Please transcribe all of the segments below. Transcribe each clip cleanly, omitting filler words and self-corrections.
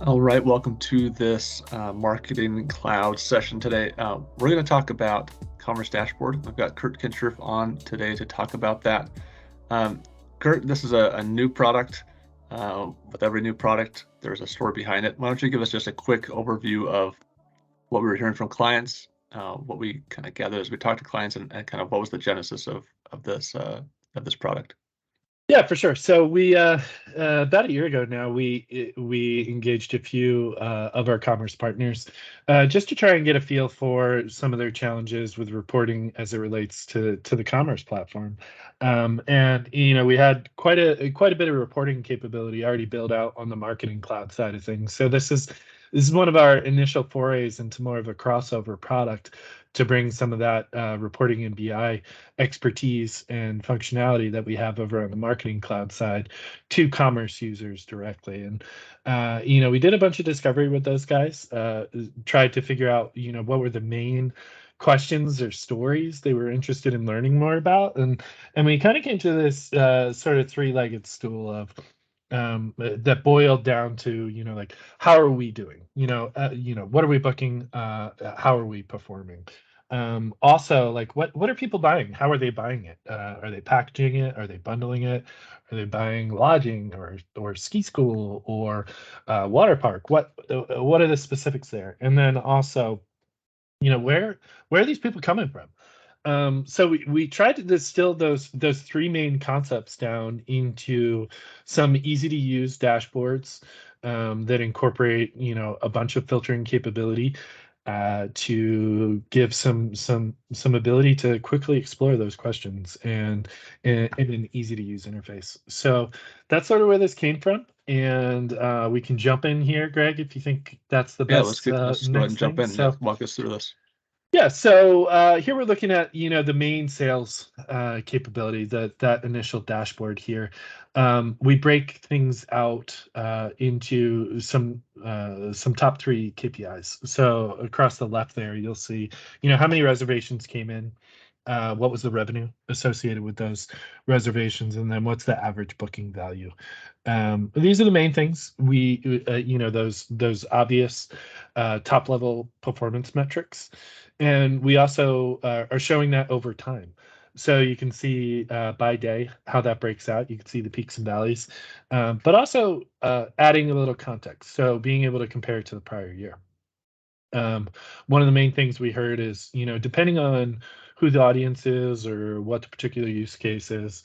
All right, welcome to this Marketing Cloud session today. We're going to talk about Commerce Dashboard. I've got Kurt Kinshriff on today to talk about that. Kurt, this is a new product. With every new product, there's a story behind it. Why don't you give us just a quick overview of what we were hearing from clients, what we kind of gathered as we talked to clients, and kind of what was the genesis of this product? Yeah, for sure. So we about a year ago now, we engaged a few of our commerce partners just to try and get a feel for some of their challenges with reporting as it relates to the commerce platform. And we had quite a bit of reporting capability already built out on the marketing cloud side of things. So this is one of our initial forays into more of a crossover product to bring some of that reporting and BI expertise and functionality that we have over on the marketing cloud side to commerce users directly. And we did a bunch of discovery with those guys, tried to figure out what were the main questions or stories they were interested in learning more about, and we kind of came to this sort of three-legged stool of that boiled down to like, how are we doing, what are we booking, how are we performing, also, like, what are people buying, how are they buying it, are they packaging it, are they bundling it, are they buying lodging or ski school or water park, what are the specifics there, and then also where are these people coming from. So we tried to distill those three main concepts down into some easy to use dashboards that incorporate a bunch of filtering capability to give some ability to quickly explore those questions and in an easy to use interface. So that's sort of where this came from. And we can jump in here, Greg, if you think that's the Yeah, best let's go ahead and next jump thing. in. Yeah, So walk us through this. yeah, so here we're looking at the main sales capability, that initial dashboard here. We break things out into some top three KPIs. So across the left there, you'll see how many reservations came in, what was the revenue associated with those reservations, and then what's the average booking value. These are the main things. We those obvious top level performance metrics. And we also are showing that over time. So you can see by day how that breaks out. You can see the peaks and valleys, but also adding a little context. So being able to compare it to the prior year. One of the main things we heard is, depending on who the audience is or what the particular use case is,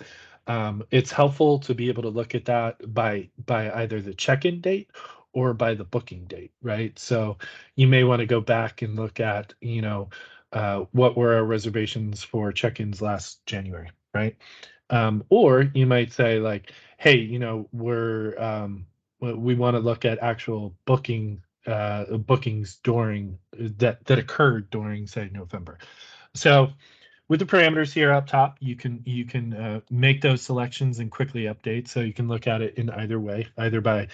it's helpful to be able to look at that by either the check-in date or by the booking date, right? So you may want to go back and look at, what were our reservations for check-ins last January, right? Or you might say like, hey, we want to look at actual bookings during that occurred during, say, November. So with the parameters here up top, you can make those selections and quickly update. So you can look at it in either way, either by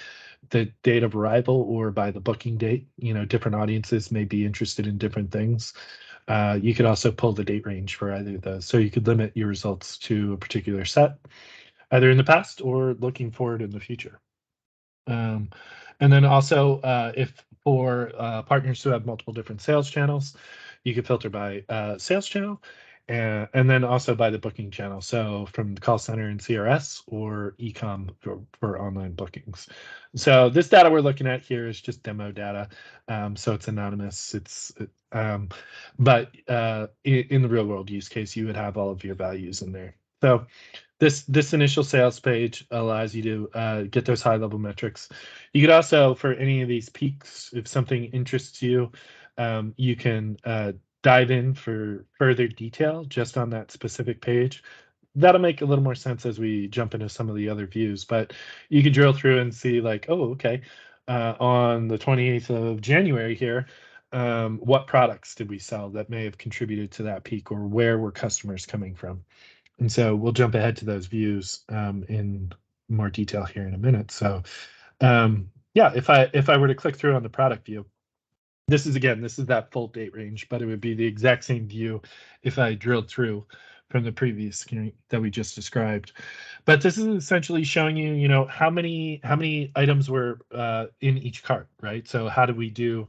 the date of arrival or by the booking date. Different audiences may be interested in different things. You could also pull the date range for either of those. So you could limit your results to a particular set, either in the past or looking forward in the future. And then also, if for partners who have multiple different sales channels, you can filter by sales channel, and then also by the booking channel. So from the call center and CRS or ecom for online bookings. So this data we're looking at here is just demo data. So it's anonymous. But in the real world use case, you would have all of your values in there. So this initial sales page allows you to get those high level metrics. You could also, for any of these peaks, if something interests you, you can dive in for further detail just on that specific page. That'll make a little more sense as we jump into some of the other views, but you can drill through and see like, oh, okay, on the 28th of January here, what products did we sell that may have contributed to that peak, or where were customers coming from? And so we'll jump ahead to those views in more detail here in a minute. So yeah, if I were to click through on the product view, this is that full date range, but it would be the exact same view if I drilled through from the previous screen that we just described. But this is essentially showing you, how many items were in each cart, right? So how do we do?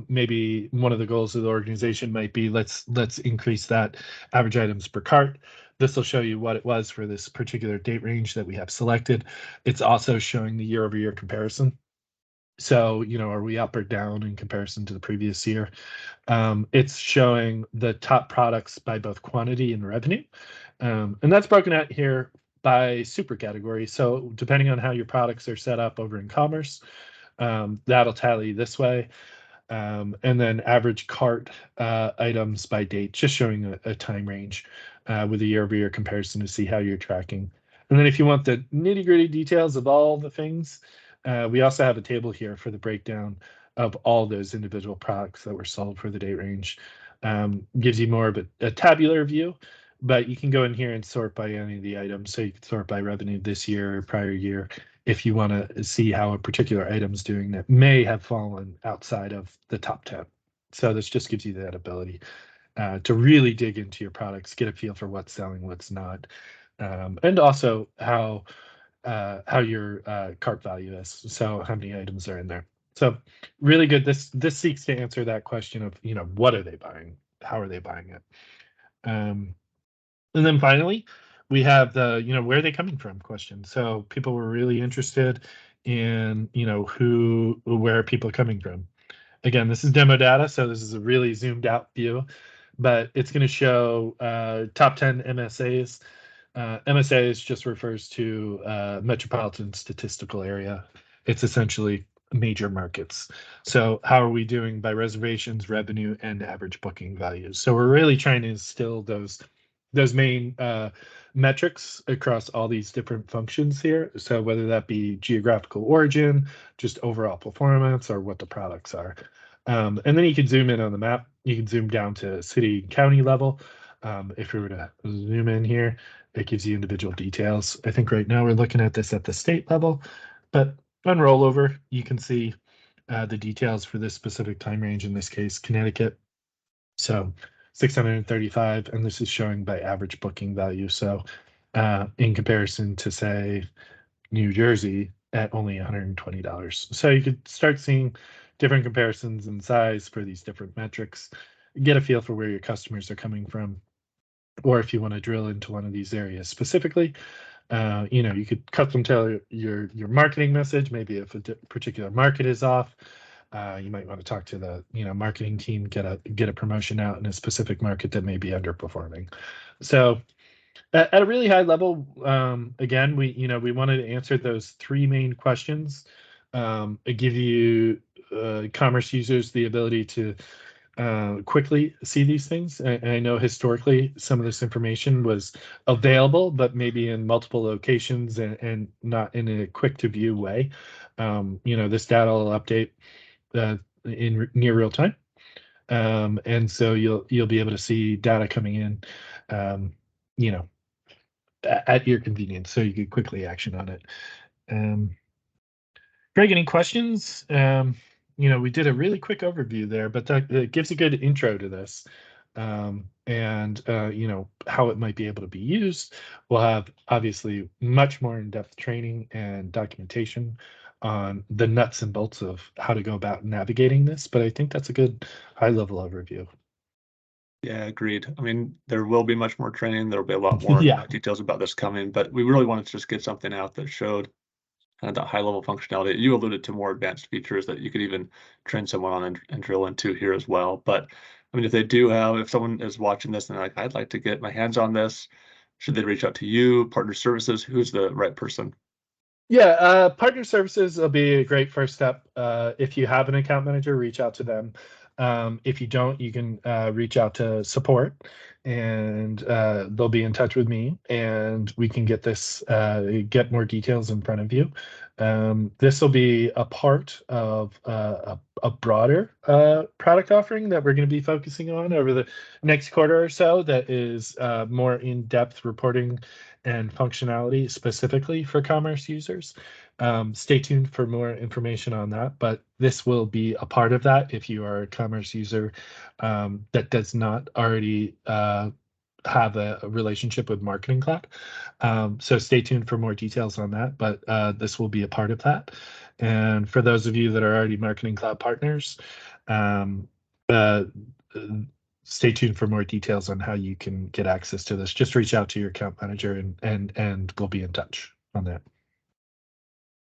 Maybe one of the goals of the organization might be let's increase that average items per cart. This will show you what it was for this particular date range that we have selected. It's also showing the year-over-year comparison. So, are we up or down in comparison to the previous year? It's showing the top products by both quantity and revenue. And that's broken out here by super category. So depending on how your products are set up over in commerce, that'll tally this way. And then average cart items by date, just showing a time range with a year-over-year comparison to see how you're tracking. And then if you want the nitty-gritty details of all the things, we also have a table here for the breakdown of all those individual products that were sold for the date range. Gives you more of a tabular view, but you can go in here and sort by any of the items. So you can sort by revenue this year or prior year if you want to see how a particular item's doing that may have fallen outside of the top 10. So this just gives you that ability to really dig into your products, get a feel for what's selling, what's not, and also how your cart value is. So how many items are in there. So really good. This seeks to answer that question of, what are they buying? How are they buying it? And then finally, we have the, where are they coming from question. So people were really interested in, where are people coming from? Again, this is demo data, so this is a really zoomed out view, but it's going to show top 10 MSAs. MSAs just refers to metropolitan statistical area. It's essentially major markets. So how are we doing by reservations, revenue, and average booking values? So we're really trying to instill those main metrics across all these different functions here. So whether that be geographical origin, just overall performance, or what the products are. And then you can zoom in on the map. You can zoom down to city and county level. If we were to zoom in here, it gives you individual details. I think right now we're looking at this at the state level, but on rollover, you can see the details for this specific time range, in this case, Connecticut. So 635, and this is showing by average booking value. So in comparison to, say, New Jersey at only $120. So you could start seeing different comparisons in size for these different metrics, get a feel for where your customers are coming from, or if you want to drill into one of these areas specifically, you could custom tailor your marketing message. Maybe if a particular market is off, you might want to talk to the marketing team, get a promotion out in a specific market that may be underperforming. So at a really high level, again, we wanted to answer those three main questions. Give you commerce users the ability to quickly see these things. I know historically some of this information was available, but maybe in multiple locations and not in a quick to view way. This data will update in near real time. And so you'll be able to see data coming in, at your convenience, so you can quickly action on it. Greg, any questions? We did a really quick overview there, but that gives a good intro to this, and how it might be able to be used. We'll have obviously much more in-depth training and documentation on the nuts and bolts of how to go about navigating this, but I think that's a good high-level overview. Yeah, agreed. I mean, there will be much more training. There'll be a lot more Yeah. details about this coming, but we really wanted to just get something out that showed kind of that high level functionality. You alluded to more advanced features that you could even train someone on and drill into here as well. But I mean, if someone is watching this and they're like, I'd like to get my hands on this, should they reach out to you, partner services? Who's the right person? Yeah, partner services will be a great first step. If you have an account manager, reach out to them. If you don't, you can reach out to support, and they'll be in touch with me, and we can get more details in front of you. This will be a part of a broader product offering that we're going to be focusing on over the next quarter or so. That is more in-depth reporting and functionality specifically for commerce users. Stay tuned for more information on that, but this will be a part of that if you are a commerce user that does not already have a relationship with Marketing Cloud. So stay tuned for more details on that, but this will be a part of that. And for those of you that are already Marketing Cloud partners, um, uh, stay tuned for more details on how you can get access to this. Just reach out to your account manager and we'll be in touch on that.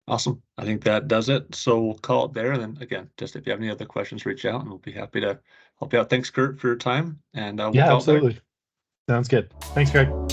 Awesome. I think that does it. So we'll call it there. And then again, just if you have any other questions, reach out and we'll be happy to help you out. Thanks, Kurt, for your time. And we'll Yeah, call it there. absolutely. Sounds good. Thanks, Greg.